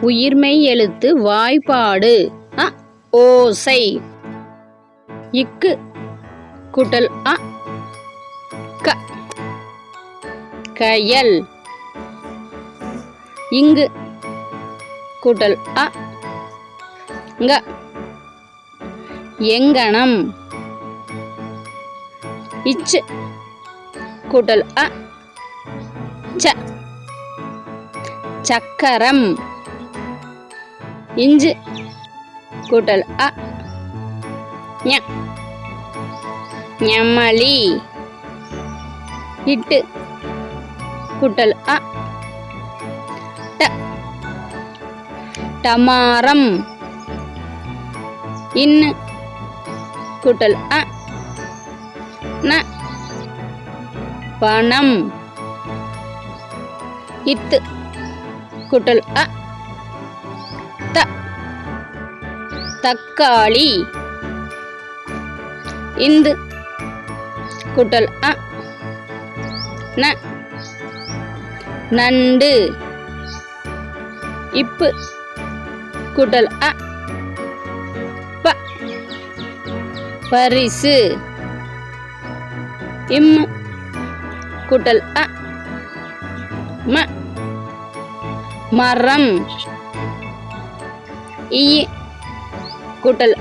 உயிர்மெய் எழுத்து வாய்ப்பாடு ஓசை. இக்கு கூட்டல் க கயல். இங்கு கூட்டல் ங்க எங்கனம். இச்சு கூட்டல் ச சக்கரம். இஞ்சு கூட்டல் ஞ ஞமலி. இட்டு கூட்டல் ட டமாரம். இன்னு கூட்டல் ந பணம். இத்து கூட்டல் த தக்காளி. இந்து கூட்டல் ந நண்டு. இப்பு கூட்டல் ப பரிசு. இம் கூட்டல் ம மரம். இ கூட்டல்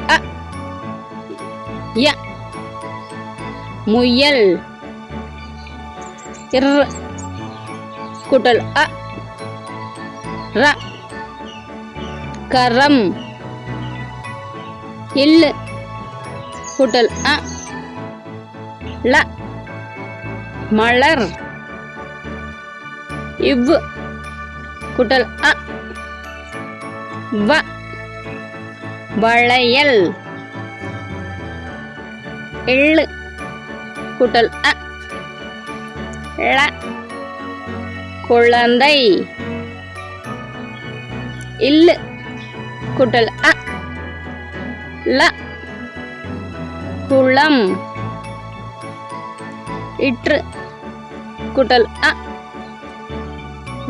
ய முயல். இர் கூட்டல் ர கரம். இல்லு கூட்டல் ல மலர். இவ் கூட்டல் வ வளையல். எள்ளு கூட்டல் ள குழந்தை. இல்லு கூட்டல் ல குளம். இற்று கூட்டல்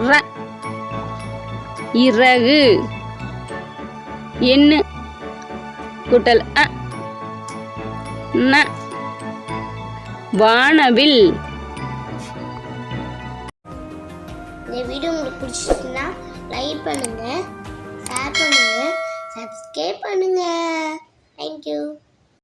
ர இறகு. எண்ணு கூட்டல் ந வானவில். இந்த வீடியோ உங்களுக்கு பிடிச்சிருக்குன்னா லைக் பண்ணுங்க, ஷேர் பண்ணுங்க, சப்ஸ்கிரைப் பண்ணுங்க. தேங்க்யூ.